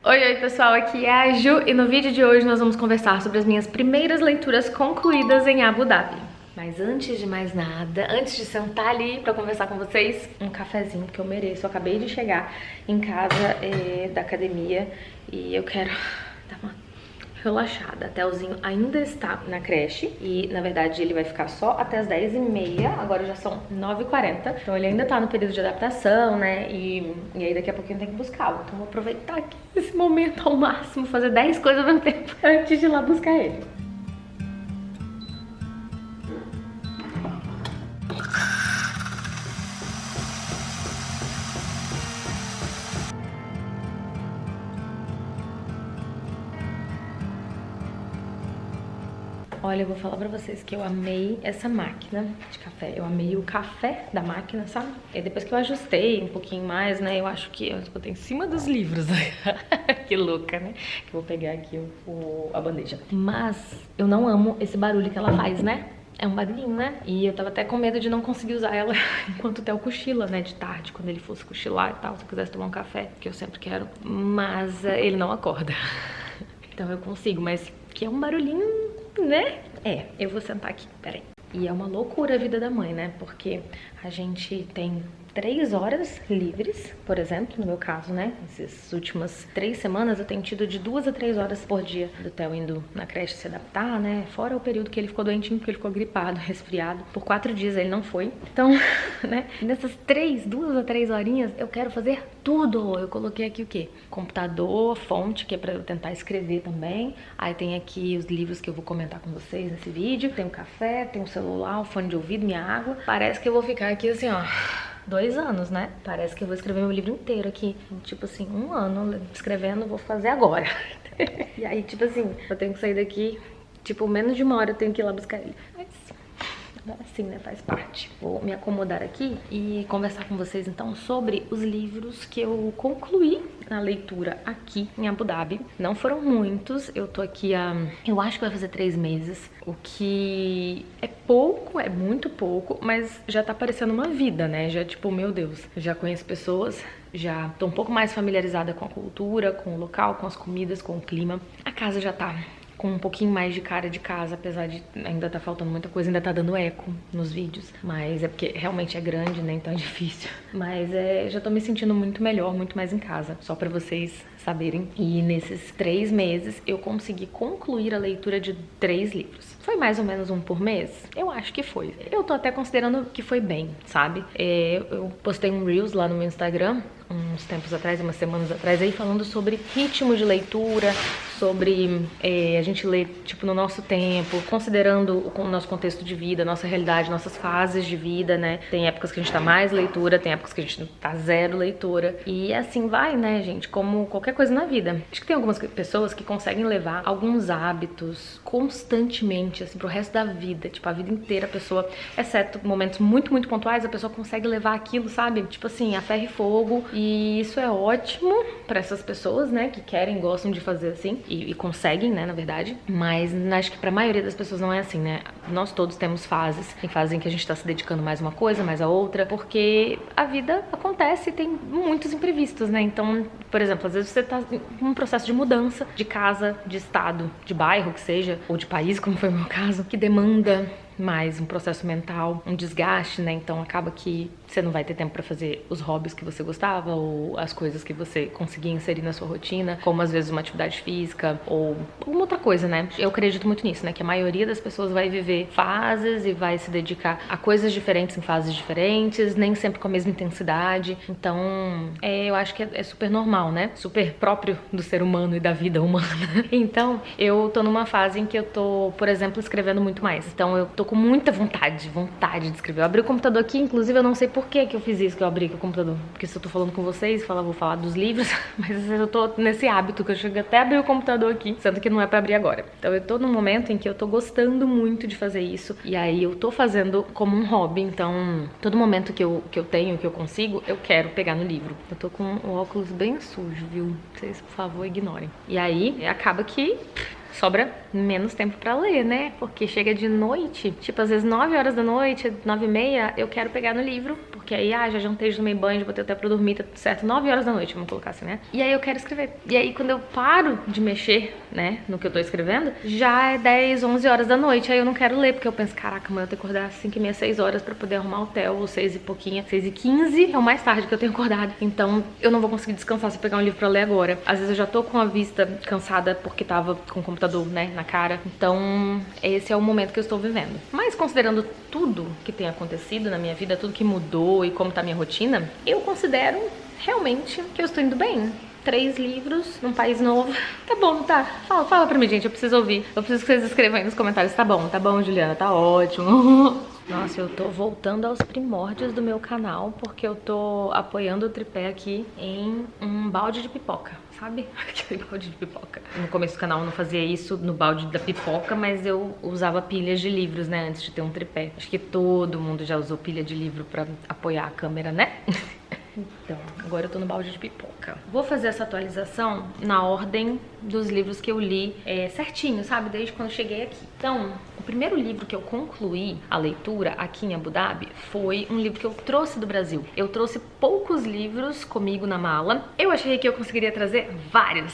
Oi pessoal, aqui é a Ju e no vídeo de hoje nós vamos conversar sobre as minhas primeiras leituras concluídas em Abu Dhabi. Mas antes de mais nada, antes de sentar ali pra conversar com vocês, um cafezinho que eu mereço. Eu acabei de chegar em casa da academia e eu quero dar uma relaxada. A Telzinho ainda está na creche e, na verdade, ele vai ficar só até as 10h30, agora já são 9h40. Então ele ainda tá no período de adaptação, né? E aí daqui a pouquinho tem que buscá-lo. Então vou aproveitar aqui esse momento ao máximo, fazer 10 coisas ao mesmo tempo antes de ir lá buscar ele. Olha, eu vou falar pra vocês que eu amei essa máquina de café. Eu amei o café da máquina, sabe? E depois que eu ajustei um pouquinho mais, né? Eu acho que eu botei em cima dos livros. Que louca, né? Que eu vou pegar aqui a bandeja. Mas eu não amo esse barulho que ela faz, né? É um barulhinho, né? E eu tava até com medo de não conseguir usar ela enquanto o Theo cochila, né? De tarde, quando ele fosse cochilar e tal. Se eu quisesse tomar um café, que eu sempre quero. Mas ele não acorda. Então eu consigo, mas que é um barulhinho, né? Eu vou sentar aqui, peraí. E é uma loucura a vida da mãe, né? Porque a gente tem 3 horas livres, por exemplo, no meu caso, né? Essas últimas 3 semanas eu tenho tido de 2 a 3 horas por dia do Theo indo na creche se adaptar, né? Fora o período que ele ficou doentinho, porque ele ficou gripado, resfriado. Por 4 dias ele não foi. Então, né? Nessas 2 a 3 horinhas eu quero fazer tudo. Eu coloquei aqui o quê? Computador, fonte, que é pra eu tentar escrever também. Aí tem aqui os livros que eu vou comentar com vocês nesse vídeo. Tem o café, tem o celular, o fone de ouvido, minha água. Parece que eu vou ficar aqui assim, ó, 2 anos, né? Parece que eu vou escrever meu livro inteiro aqui. Tipo assim, 1 ano escrevendo, vou fazer agora. E aí, tipo assim, eu tenho que sair daqui, tipo, menos de 1 hora eu tenho que ir lá buscar ele. Mas agora sim, né? Faz parte. Vou me acomodar aqui e conversar com vocês então sobre os livros que eu concluí na leitura aqui em Abu Dhabi. Não foram muitos, eu tô aqui eu acho que vai fazer 3 meses, o que é pouco, é muito pouco, mas já tá parecendo uma vida, né? Já tipo, meu Deus, já conheço pessoas, já tô um pouco mais familiarizada com a cultura, com o local, com as comidas, com o clima. A casa já tá com um pouquinho mais de cara de casa, apesar de ainda tá faltando muita coisa, ainda tá dando eco nos vídeos, mas é porque realmente é grande, né, então é difícil. Mas já tô me sentindo muito melhor, muito mais em casa, só pra vocês saberem. E nesses 3 meses eu consegui concluir a leitura de 3 livros. Foi mais ou menos 1 por mês? Eu acho que foi. Eu tô até considerando que foi bem, sabe? Eu postei um Reels lá no meu Instagram, uns tempos atrás, umas semanas atrás, aí falando sobre ritmo de leitura, sobre a gente ler, tipo, no nosso tempo, considerando o nosso contexto de vida, nossa realidade, nossas fases de vida, né? Tem épocas que a gente tá mais leitura, tem épocas que a gente tá 0 leitura. E assim vai, né, gente? Como qualquer coisa na vida. Acho que tem algumas pessoas que conseguem levar alguns hábitos constantemente, assim, pro resto da vida. Tipo, a vida inteira a pessoa, exceto momentos muito, muito pontuais, a pessoa consegue levar aquilo, sabe? Tipo assim, a ferro e fogo. E isso é ótimo pra essas pessoas, né, que querem, gostam de fazer assim. E conseguem, né, na verdade. Mas acho que pra maioria das pessoas não é assim, né? Nós todos temos fases. Tem fases em que a gente tá se dedicando mais a uma coisa, mais a outra. Porque a vida acontece e tem muitos imprevistos, né? Então, por exemplo, às vezes você tá em um processo de mudança de casa, de estado, de bairro, que seja, ou de país, como foi o meu caso, que demanda mais um processo mental, um desgaste, né? Então acaba que você não vai ter tempo pra fazer os hobbies que você gostava ou as coisas que você conseguia inserir na sua rotina, como às vezes uma atividade física ou alguma outra coisa, né? Eu acredito muito nisso, né? Que a maioria das pessoas vai viver fases e vai se dedicar a coisas diferentes em fases diferentes, nem sempre com a mesma intensidade. Então, eu acho que é super normal, né? Super próprio do ser humano e da vida humana. Então, eu tô numa fase em que eu tô, por exemplo, escrevendo muito mais. Então, eu tô com muita vontade de escrever. Eu abri o computador aqui, inclusive eu não sei por que eu fiz isso, que eu abri aqui o computador. Porque se eu tô falando com vocês, vou falar dos livros, mas eu tô nesse hábito que eu chego até a abrir o computador aqui, sendo que não é pra abrir agora. Então eu tô num momento em que eu tô gostando muito de fazer isso, e aí eu tô fazendo como um hobby, então todo momento que eu tenho, que eu consigo, eu quero pegar no livro. Eu tô com o óculos bem sujo, viu? Vocês, por favor, ignorem. E aí, acaba que sobra menos tempo pra ler, né? Porque chega de noite, tipo, às vezes 9 horas da noite, 9h30, eu quero pegar no livro, porque aí, já jantei, já tomei banho, já botei até pra dormir, tá tudo certo, 9 horas da noite, vamos colocar assim, né? E aí eu quero escrever. E aí quando eu paro de mexer, né, no que eu tô escrevendo, já é 10, 11 horas da noite, aí eu não quero ler, porque eu penso, caraca, amanhã eu tenho que acordar às 5h30, 6 horas pra poder arrumar o hotel, ou 6 e pouquinho, 6h15 é o mais tarde que eu tenho acordado. Então eu não vou conseguir descansar se eu pegar um livro pra ler agora. Às vezes eu já tô com a vista cansada porque tava com o computador, né, na cara. Então esse é o momento que eu estou vivendo. Mas considerando tudo que tem acontecido na minha vida, tudo que mudou e como tá a minha rotina, eu considero realmente que eu estou indo bem. 3 livros num país novo. Tá bom, não tá? Fala pra mim, gente, eu preciso ouvir. Eu preciso que vocês escrevam aí nos comentários. Tá bom, Juliana, tá ótimo. Nossa, eu tô voltando aos primórdios do meu canal, porque eu tô apoiando o tripé aqui em um balde de pipoca, sabe? Aquele balde de pipoca. No começo do canal eu não fazia isso no balde da pipoca, mas eu usava pilhas de livros, né, antes de ter um tripé. Acho que todo mundo já usou pilha de livro pra apoiar a câmera, né? Então, agora eu tô no balde de pipoca. Vou fazer essa atualização na ordem dos livros que eu li certinho, sabe? Desde quando eu cheguei aqui. Então, o primeiro livro que eu concluí a leitura aqui em Abu Dhabi foi um livro que eu trouxe do Brasil. Eu trouxe poucos livros comigo na mala. Eu achei que eu conseguiria trazer vários.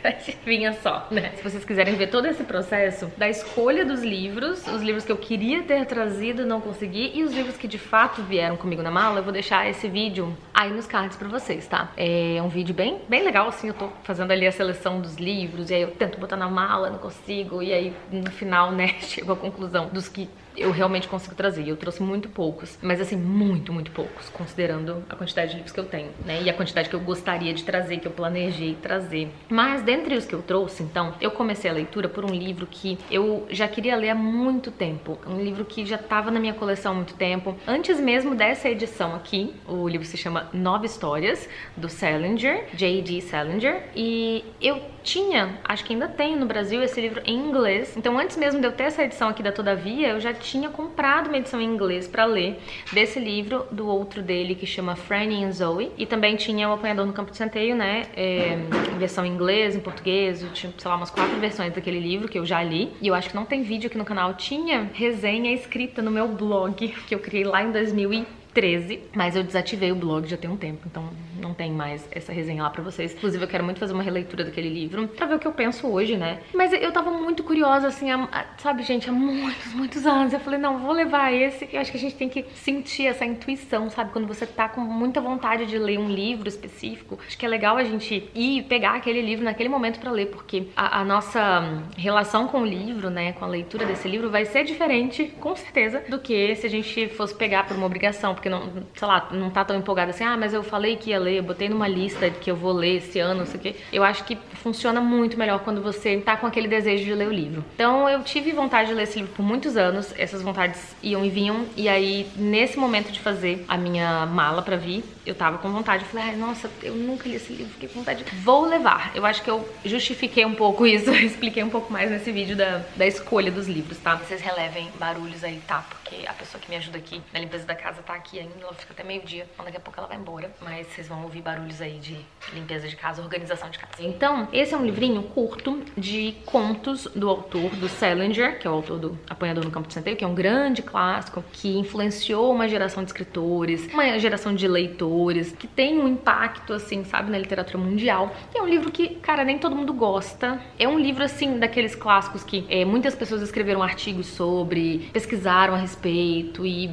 Adivinha só, né? Se vocês quiserem ver todo esse processo da escolha dos livros, os livros que eu queria ter trazido e não consegui, e os livros que de fato vieram comigo na mala, eu vou deixar esse vídeo aí nos cards pra vocês, tá? É um vídeo bem legal, assim, eu tô fazendo ali a seleção dos livros, e aí eu tento botar na mala, não consigo, e aí no final, né, chego à conclusão dos que eu realmente consigo trazer. Eu trouxe muito poucos, mas assim, muito poucos, considerando a quantidade de livros que eu tenho, né? E a quantidade que eu gostaria de trazer, que eu planejei trazer. Mas dentre os que eu trouxe, então, eu comecei a leitura por um livro que eu já queria ler há muito tempo. Um livro que já estava na minha coleção há muito tempo. Antes mesmo dessa edição aqui, o livro se chama 9 Histórias, do Salinger, J.D. Salinger. E eu tinha, acho que ainda tenho no Brasil, esse livro em inglês. Então antes mesmo de eu ter essa edição aqui da Todavia, eu já tinha comprado uma edição em inglês pra ler desse livro, do outro dele que chama Franny and Zoe, e também tinha o Apanhador no Campo de Centeio, né, em versão em inglês, em português, eu tinha, sei lá, umas 4 versões daquele livro que eu já li, e eu acho que não tem vídeo aqui no canal. Tinha resenha escrita no meu blog, que eu criei lá em 2013, mas eu desativei o blog já tem um tempo, então não tem mais essa resenha lá pra vocês. Inclusive eu quero muito fazer uma releitura daquele livro pra ver o que eu penso hoje, né? Mas eu tava muito curiosa, assim, sabe, gente, há muitos anos. Eu falei, não, vou levar esse. Eu acho que a gente tem que sentir essa intuição, sabe? Quando você tá com muita vontade de ler um livro específico, acho que é legal a gente ir pegar aquele livro naquele momento pra ler, porque a nossa relação com o livro, né, com a leitura desse livro vai ser diferente, com certeza, do que se a gente fosse pegar por uma obrigação, porque não, sei lá, não tá tão empolgada assim, mas eu falei que ia ler, eu botei numa lista que eu vou ler esse ano, não sei o quê. Eu acho que funciona muito melhor quando você tá com aquele desejo de ler o livro. Então eu tive vontade de ler esse livro por muitos anos, essas vontades iam e vinham, e aí nesse momento de fazer a minha mala pra vir, eu tava com vontade, eu falei, nossa, eu nunca li esse livro, fiquei com vontade, vou levar. Eu acho que eu justifiquei um pouco isso, expliquei um pouco mais nesse vídeo da escolha dos livros, tá? Vocês relevem barulhos aí, tá? Porque a pessoa que me ajuda aqui na limpeza da casa tá aqui ainda, ela fica até meio-dia, então daqui a pouco ela vai embora, mas vocês vão ouvir barulhos aí de limpeza de casa, organização de casa. Então, esse é um livrinho curto de contos do autor, do Salinger, que é o autor do Apanhador no Campo de Centeio, que é um grande clássico, que influenciou uma geração de escritores, uma geração de leitores, que tem um impacto, assim, sabe, na literatura mundial. E é um livro que, cara, nem todo mundo gosta. É um livro, assim, daqueles clássicos que muitas pessoas escreveram artigos sobre, pesquisaram a respeito e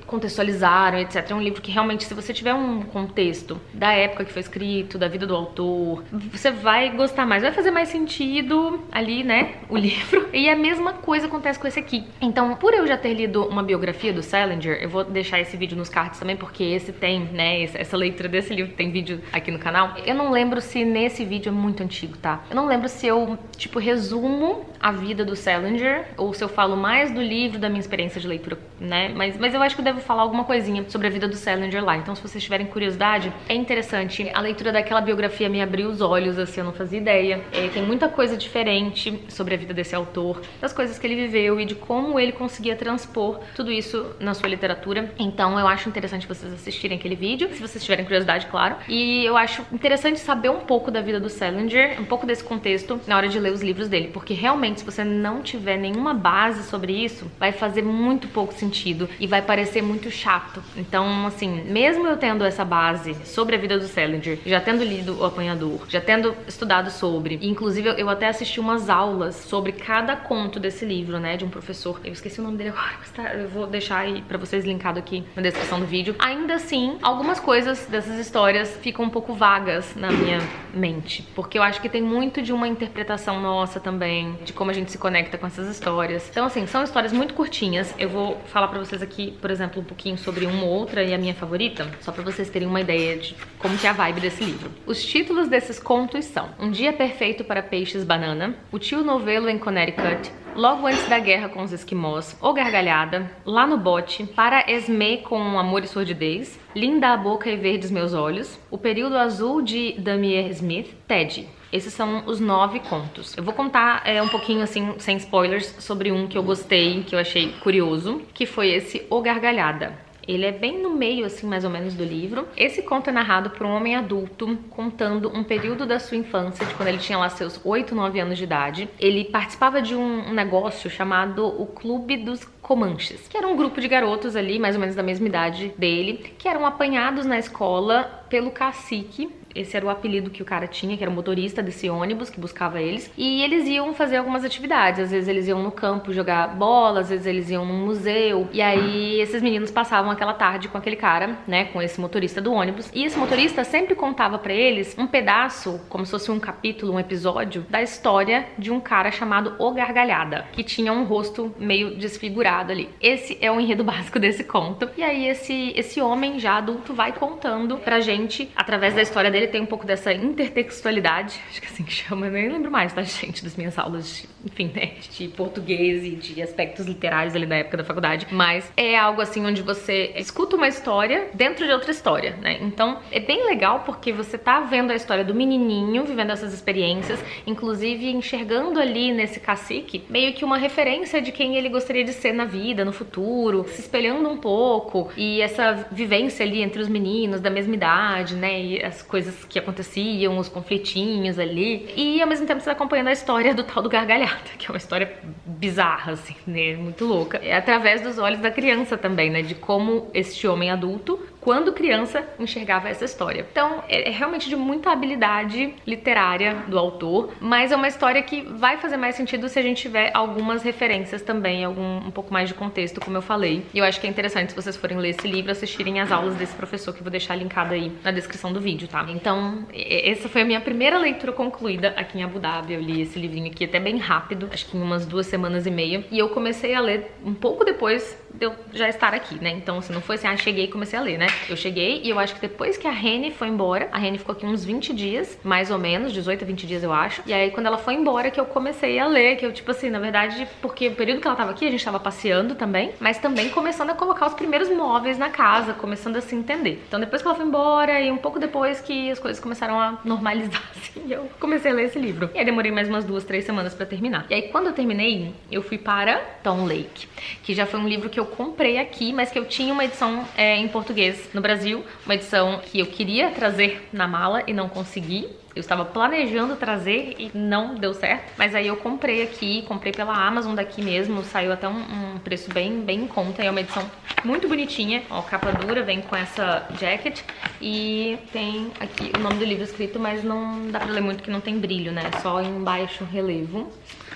contextualizaram, etc. É um livro que realmente, se você tiver um contexto da época que foi escrito, da vida do autor, você vai gostar mais, vai fazer mais sentido ali, né, o livro. E a mesma coisa acontece com esse aqui. Então, por eu já ter lido uma biografia do Salinger, eu vou deixar esse vídeo nos cards também, porque esse tem, né, essa leitura desse livro tem vídeo aqui no canal. Eu não lembro se nesse vídeo é muito antigo, tá? Eu não lembro se eu, tipo, resumo a vida do Salinger, ou se eu falo mais do livro, da minha experiência de leitura, né, mas eu acho que eu devo falar alguma coisinha sobre a vida do Salinger lá. Então, se vocês tiverem curiosidade, é interessante. A leitura daquela biografia me abriu os olhos, assim, eu não fazia ideia. Tem muita coisa diferente sobre a vida desse autor, das coisas que ele viveu e de como ele conseguia transpor tudo isso na sua literatura. Então eu acho interessante vocês assistirem aquele vídeo, se vocês tiverem curiosidade, claro. E eu acho interessante saber um pouco da vida do Salinger, um pouco desse contexto na hora de ler os livros dele, porque realmente se você não tiver nenhuma base sobre isso, vai fazer muito pouco sentido e vai parecer muito chato. Então, assim, mesmo eu tendo essa base sobre a vida do Salinger, já tendo lido O Apanhador, já tendo estudado sobre, e inclusive eu até assisti umas aulas sobre cada conto desse livro, né, de um professor, eu esqueci o nome dele agora, mas tá, eu vou deixar aí pra vocês linkado aqui na descrição do vídeo. Ainda assim, algumas coisas dessas histórias ficam um pouco vagas na minha mente, porque eu acho que tem muito de uma interpretação nossa também, de como a gente se conecta com essas histórias. Então, assim, são histórias muito curtinhas. Eu vou falar pra vocês aqui, por exemplo, um pouquinho sobre uma ou outra e a minha favorita, só pra vocês terem uma ideia de como que é a vibe desse livro. Os títulos desses contos são Um Dia Perfeito para Peixes Banana, O Tio Novelo em Connecticut, Logo Antes da Guerra com os Esquimós, O Gargalhada, Lá no Bote, Para Esme com Amor e Sordidez, Linda a Boca e Verdes Meus Olhos, O Período Azul de Damier Smith, Ted. Esses são os 9 contos. Eu vou contar um pouquinho, assim, sem spoilers, sobre um que eu gostei, que eu achei curioso, que foi esse O Gargalhada. Ele é bem no meio, assim, mais ou menos do livro. Esse conto é narrado por um homem adulto, contando um período da sua infância, de quando ele tinha lá seus 8, 9 anos de idade. Ele participava de um negócio chamado o Clube dos Comanches, que era um grupo de garotos ali, mais ou menos da mesma idade dele, que eram apanhados na escola pelo cacique. Esse era o apelido que o cara tinha, que era o motorista desse ônibus que buscava eles. E eles iam fazer algumas atividades. Às vezes eles iam no campo jogar bola, às vezes eles iam num museu. E aí esses meninos passavam aquela tarde com aquele cara, né, com esse motorista do ônibus. E esse motorista sempre contava pra eles um pedaço, como se fosse um capítulo, um episódio, da história de um cara chamado O Gargalhada, que tinha um rosto meio desfigurado ali. Esse é o enredo básico desse conto. E aí esse homem já adulto vai contando pra gente, através da história dele, tem um pouco dessa intertextualidade, acho que é assim que chama, eu nem lembro mais, tá, gente, das minhas aulas de, enfim, né, de português e de aspectos literários ali da época da faculdade, mas é algo assim onde você escuta uma história dentro de outra história, né, então é bem legal porque você tá vendo a história do menininho, vivendo essas experiências, inclusive enxergando ali nesse cacique meio que uma referência de quem ele gostaria de ser na vida, no futuro, se espelhando um pouco, e essa vivência ali entre os meninos da mesma idade, né, e as coisas que aconteciam, os conflitinhos ali, e ao mesmo tempo você tá acompanhando a história do tal do Gargalhada, que é uma história bizarra, assim, né, muito louca, é através dos olhos da criança também, né, de como este homem adulto, quando criança, enxergava essa história. Então, é realmente de muita habilidade literária do autor, mas é uma história que vai fazer mais sentido se a gente tiver algumas referências também, um pouco mais de contexto, como eu falei. E eu acho que é interessante, se vocês forem ler esse livro, assistirem as aulas desse professor, que eu vou deixar linkado aí na descrição do vídeo, tá? Então, essa foi a minha primeira leitura concluída aqui em Abu Dhabi. Eu li esse livrinho aqui até bem rápido, acho que em umas 2 semanas e meia, e eu comecei a ler um pouco depois de eu já estar aqui, né? Então, se não foi assim, cheguei e comecei a ler, né? Eu cheguei e eu acho que depois que a Reni foi embora, a Reni ficou aqui uns 20 dias, mais ou menos, 18 a 20 dias eu acho, e aí quando ela foi embora que eu comecei a ler, que eu, tipo assim, na verdade, porque o período que ela tava aqui, a gente tava passeando também, mas também começando a colocar os primeiros móveis na casa, começando a se entender. Então, depois que ela foi embora e um pouco depois que as coisas começaram a normalizar, assim, eu comecei a ler esse livro. E aí demorei mais umas 2, 3 semanas pra terminar. E aí, quando eu terminei, eu fui para Tom Lake, que já foi um livro que eu comprei aqui, mas que eu tinha uma edição em português no Brasil, uma edição que eu queria trazer na mala e não consegui. Eu estava planejando trazer e não deu certo, mas aí eu comprei aqui, comprei pela Amazon daqui mesmo, saiu até um preço bem em conta, é uma edição muito bonitinha, ó, capa dura, vem com essa jacket e tem aqui o nome do livro escrito, mas não dá pra ler muito que não tem brilho, né, só em baixo relevo.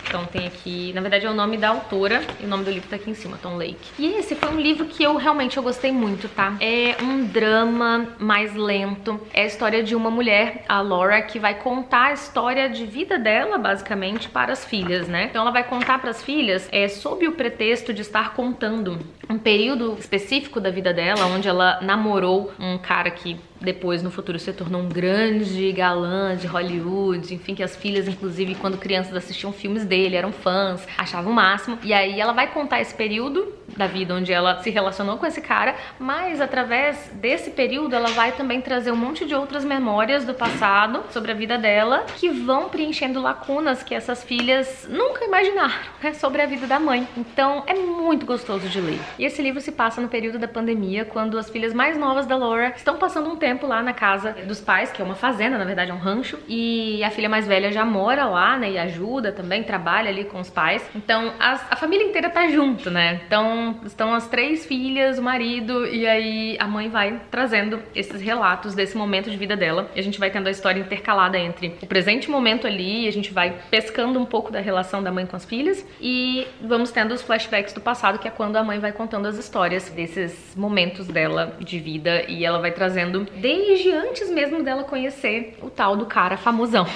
Então tem aqui, na verdade é o nome da autora e o nome do livro tá aqui em cima, Tom Lake. E esse foi um livro que eu gostei muito, tá? É um drama mais lento, é a história de uma mulher, a Laura, que vai contar a história de vida dela, basicamente, para as filhas, né? Então ela vai contar para as filhas, sob o pretexto de estar contando um período específico da vida dela, onde ela namorou um cara que depois no futuro se tornou um grande galã de Hollywood, enfim, que as filhas, inclusive, quando crianças assistiam filmes dele, eram fãs, achavam o máximo. E aí ela vai contar esse período da vida onde ela se relacionou com esse cara, mas através desse período ela vai também trazer um monte de outras memórias do passado sobre a vida dela, que vão preenchendo lacunas que essas filhas nunca imaginaram, né, sobre a vida da mãe. Então é muito gostoso de ler. E esse livro se passa no período da pandemia, quando as filhas mais novas da Laura estão passando um tempo lá na casa dos pais, que é uma fazenda, na verdade é um rancho, e a filha mais velha já mora lá, né, e ajuda também, trabalha ali com os pais. Então a família inteira tá junto, né? Então estão as 3 filhas, o marido, e aí a mãe vai trazendo esses relatos desse momento de vida dela, e a gente vai tendo a história intercalada entre o presente momento ali, e a gente vai pescando um pouco da relação da mãe com as filhas, e vamos tendo os flashbacks do passado, que é quando a mãe vai contando as histórias desses momentos dela de vida, e ela vai trazendo desde antes mesmo dela conhecer o tal do cara famosão.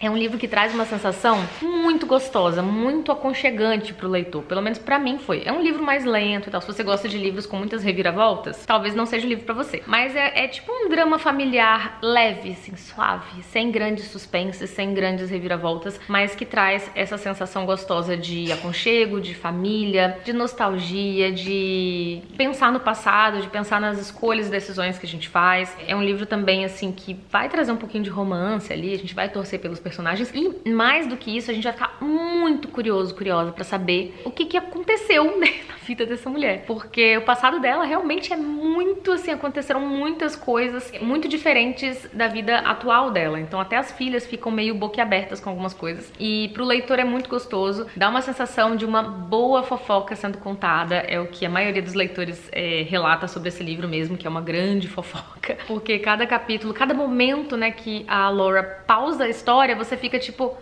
É um livro que traz uma sensação muito gostosa, muito aconchegante pro leitor, pelo menos pra mim foi. É um livro mais lento e tal, se você gosta de livros com muitas reviravoltas, talvez não seja o livro pra você. Mas é tipo um drama familiar leve, assim, suave, sem grandes suspenses, sem grandes reviravoltas, mas que traz essa sensação gostosa de aconchego, de família, de nostalgia, de pensar no passado, de pensar nas escolhas e decisões que a gente faz. É um livro também, assim, que vai trazer um pouquinho de romance ali, a gente vai torcer pelos personagens, e mais do que isso, a gente vai ficar muito curiosa pra saber o que aconteceu, né, na vida dessa mulher, porque o passado dela realmente é muito, assim, aconteceram muitas coisas muito diferentes da vida atual dela, então até as filhas ficam meio boquiabertas com algumas coisas, e pro leitor é muito gostoso, dá uma sensação de uma boa fofoca sendo contada, é o que a maioria dos leitores relata sobre esse livro mesmo, que é uma grande fofoca, porque cada capítulo, cada momento, né, que a Laura pausa a história, você fica tipo,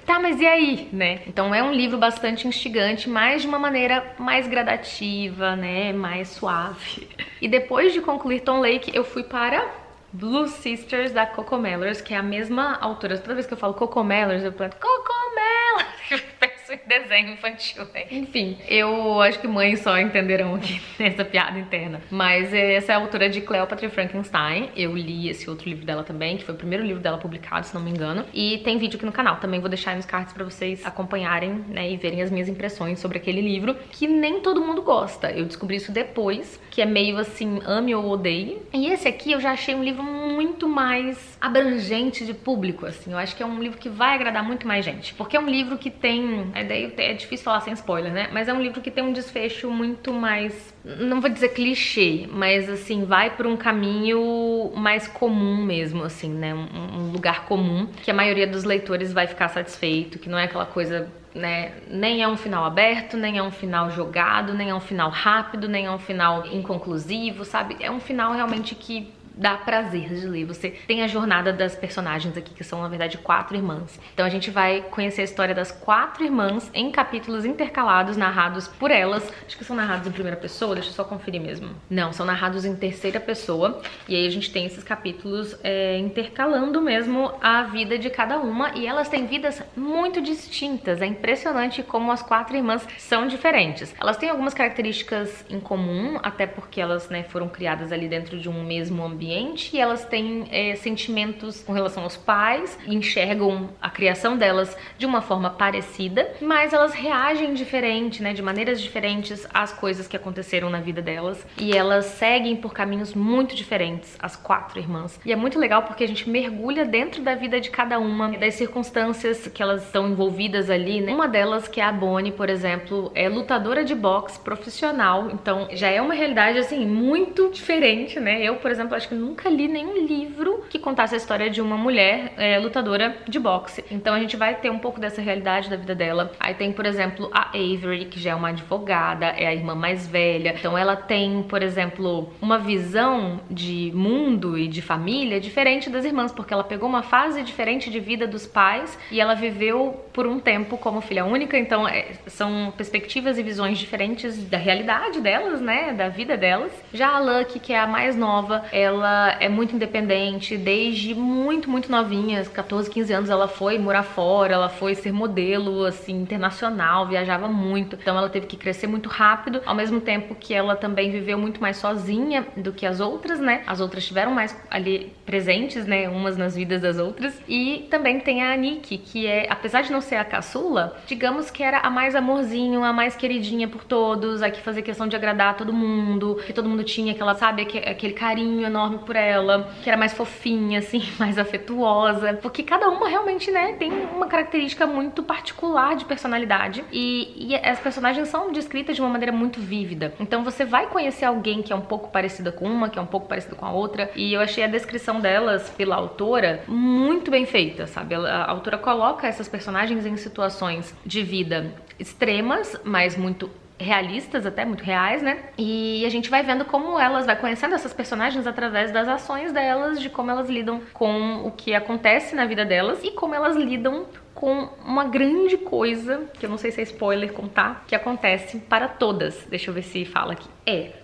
tá, mas e aí, né? Então é um livro bastante instigante, mas de uma maneira mais gradativa, né, mais suave. E depois de concluir Tom Lake, eu fui para Blue Sisters, da Coco Mellers, que é a mesma autora. Toda vez que eu falo Coco Mellers, eu planto Coco Mellers, penso em desenho infantil, né? Enfim, eu acho que mães só entenderão aqui essa piada interna. Mas essa é a autora de Cleopatra e Frankenstein. Eu li esse outro livro dela também, que foi o primeiro livro dela publicado, se não me engano. E tem vídeo aqui no canal, também vou deixar aí nos cards pra vocês acompanharem, né, e verem as minhas impressões sobre aquele livro, que nem todo mundo gosta. Eu descobri isso depois, que é meio assim, ame ou odeie. E esse aqui eu já achei um livro muito mais abrangente de público, assim. Eu acho que é um livro que vai agradar muito mais gente, porque é um livro que tem, daí é difícil falar sem spoiler, né, mas é um livro que tem um desfecho muito mais, não vou dizer clichê, mas assim, vai por um caminho mais comum mesmo, assim, né, um lugar comum, que a maioria dos leitores vai ficar satisfeito, que não é aquela coisa, né, nem é um final aberto, nem é um final jogado, nem é um final rápido, nem é um final inconclusivo, sabe? É um final realmente que dá prazer de ler. Você tem a jornada das personagens aqui, que são, na verdade, 4 irmãs. Então a gente vai conhecer a história das 4 irmãs em capítulos intercalados, narrados por elas. Acho que são narrados em primeira pessoa, deixa eu só conferir mesmo. Não, são narrados em terceira pessoa. E aí a gente tem esses capítulos intercalando mesmo a vida de cada uma. E elas têm vidas muito distintas. É impressionante como as 4 irmãs são diferentes. Elas têm algumas características em comum, até porque elas, né, foram criadas ali dentro de um mesmo ambiente, e elas têm sentimentos com relação aos pais, enxergam a criação delas de uma forma parecida, mas elas reagem diferente, né, de maneiras diferentes às coisas que aconteceram na vida delas, e elas seguem por caminhos muito diferentes, as 4 irmãs. E é muito legal porque a gente mergulha dentro da vida de cada uma, das circunstâncias que elas estão envolvidas ali, né? Uma delas, que é a Bonnie, por exemplo, é lutadora de boxe profissional, então já é uma realidade, assim, muito diferente, né? Eu, por exemplo, acho que nunca li nenhum livro que contasse a história de uma mulher lutadora de boxe. Então a gente vai ter um pouco dessa realidade da vida dela. Aí tem, por exemplo, a Avery, que já é uma advogada, é a irmã mais velha. Então ela tem, por exemplo, uma visão de mundo e de família diferente das irmãs, porque ela pegou uma fase diferente de vida dos pais e ela viveu por um tempo como filha única. Então são perspectivas e visões diferentes da realidade delas, né, da vida delas. Já a Lucky, que é a mais nova, ela ela é muito independente, desde muito novinha, 14, 15 anos ela foi morar fora, ela foi ser modelo, assim, internacional, viajava muito, então ela teve que crescer muito rápido, ao mesmo tempo que ela também viveu muito mais sozinha do que as outras, né? As outras tiveram mais ali presentes, né, umas nas vidas das outras. E também tem a Nikki, que é, apesar de não ser a caçula, digamos que era a mais amorzinho, a mais queridinha por todos, a que fazia questão de agradar todo mundo, que todo mundo tinha aquela, sabe, aquele carinho enorme por ela, que era mais fofinha, assim, mais afetuosa, porque cada uma realmente, né, tem uma característica muito particular de personalidade e as personagens são descritas de uma maneira muito vívida. Então você vai conhecer alguém que é um pouco parecida com uma, que é um pouco parecida com a outra, e eu achei a descrição delas pela autora muito bem feita, sabe? A autora coloca essas personagens em situações de vida extremas, mas muito realistas, até muito reais, né? E a gente vai vendo como elas, vai conhecendo essas personagens através das ações delas, de como elas lidam com o que acontece na vida delas e como elas lidam com uma grande coisa, que eu não sei se é spoiler contar, que acontece para todas. Deixa eu ver se fala aqui.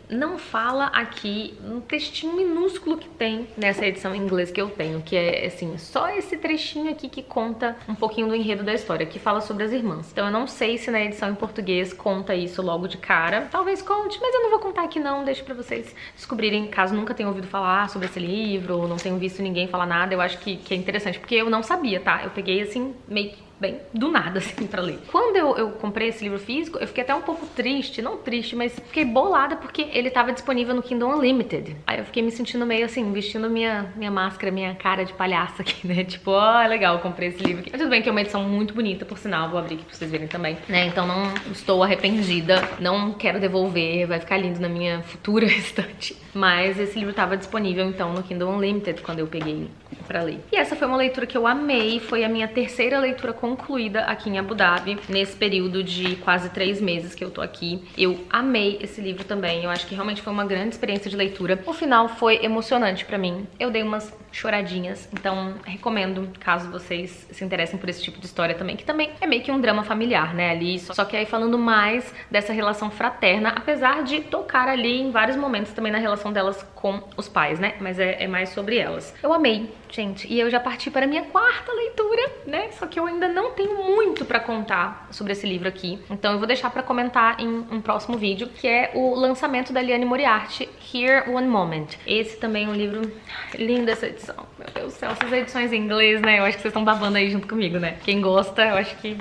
Não fala aqui um textinho minúsculo que tem nessa edição em inglês que eu tenho, que é, assim, só esse trechinho aqui que conta um pouquinho do enredo da história, que fala sobre as irmãs. Então eu não sei se na edição em português conta isso logo de cara. Talvez conte, mas eu não vou contar aqui não, deixo pra vocês descobrirem, caso nunca tenham ouvido falar sobre esse livro, ou não tenham visto ninguém falar nada. Eu acho que é interessante, porque eu não sabia, tá? Eu peguei, assim, meio que bem do nada, assim, pra ler. Quando eu comprei esse livro físico, eu fiquei até um pouco triste, não triste, mas fiquei bolada porque ele tava disponível no Kindle Unlimited. Aí eu fiquei me sentindo meio assim, vestindo minha máscara, minha cara de palhaça aqui, né? Tipo, ó, legal, eu comprei esse livro aqui. Mas tudo bem que é uma edição muito bonita, por sinal, vou abrir aqui pra vocês verem também, né? Então não estou arrependida, não quero devolver, vai ficar lindo na minha futura estante. Mas esse livro tava disponível, então, no Kindle Unlimited, quando eu peguei pra ler. E essa foi uma leitura que eu amei, foi a minha terceira leitura concluída aqui em Abu Dhabi, nesse período de quase 3 meses que eu tô aqui. Eu amei esse livro também, eu acho que realmente foi uma grande experiência de leitura. O final foi emocionante pra mim, eu dei umas choradinhas, então recomendo, caso vocês se interessem por esse tipo de história também, que também é meio que um drama familiar, né, ali, só que aí falando mais dessa relação fraterna, apesar de tocar ali em vários momentos também na relação delas com os pais, né, mas é mais sobre elas. Eu amei, gente, e eu já parti para a minha 4ª leitura, né, só que eu ainda não tenho muito pra contar sobre esse livro aqui, então eu vou deixar pra comentar em um próximo vídeo, que é o lançamento da Liane Moriarty, Here One Moment. Esse também é um livro lindo, essa edição. Meu Deus do céu, essas edições em inglês, né? Eu acho que vocês estão babando aí junto comigo, né? Quem gosta, eu acho que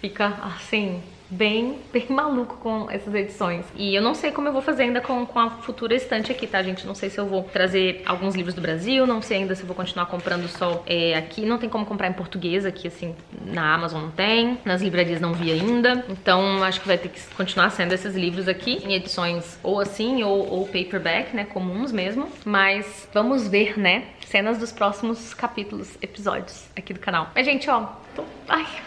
fica assim, bem maluco com essas edições. E eu não sei como eu vou fazer ainda com a futura estante aqui, tá, gente? Não sei se eu vou trazer alguns livros do Brasil, não sei ainda se eu vou continuar comprando só aqui. Não tem como comprar em português aqui, assim, na Amazon não tem, nas livrarias não vi ainda. Então acho que vai ter que continuar sendo esses livros aqui, em edições ou assim, ou paperback, né, comuns mesmo. Mas vamos ver, né, cenas dos próximos capítulos, episódios aqui do canal. Mas, gente, ó, tô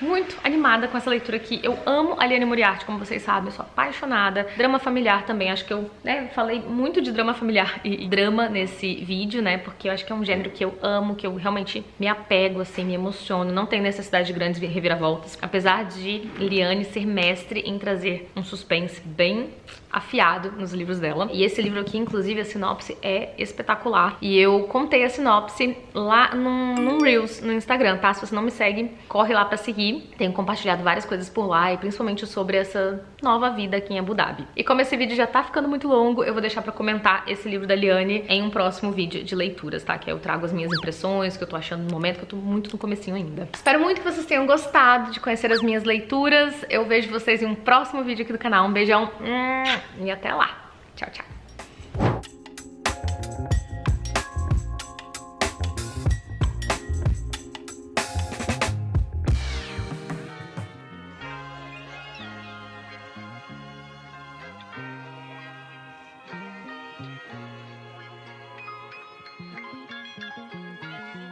muito animada com essa leitura aqui. Eu amo a Liane Moriarty, como vocês sabem, eu sou apaixonada. Drama familiar também, acho que eu, né, falei muito de drama familiar e drama nesse vídeo, né, porque eu acho que é um gênero que eu amo, que eu realmente me apego, assim, me emociono. Não tem necessidade de grandes reviravoltas, apesar de Liane ser mestre em trazer um suspense bem afiado nos livros dela. E esse livro aqui, inclusive, a sinopse é espetacular. E eu contei a sinopse lá num Reels, no Instagram, tá? Se você não me segue, corre lá pra seguir. Tenho compartilhado várias coisas por lá, e principalmente sobre essa nova vida aqui em Abu Dhabi. E como esse vídeo já tá ficando muito longo, eu vou deixar pra comentar esse livro da Liane em um próximo vídeo de leituras, tá? Que aí eu trago as minhas impressões, que eu tô achando no momento, que eu tô muito no comecinho ainda. Espero muito que vocês tenham gostado de conhecer as minhas leituras. Eu vejo vocês em um próximo vídeo aqui do canal. Um beijão e até lá. Tchau, tchau.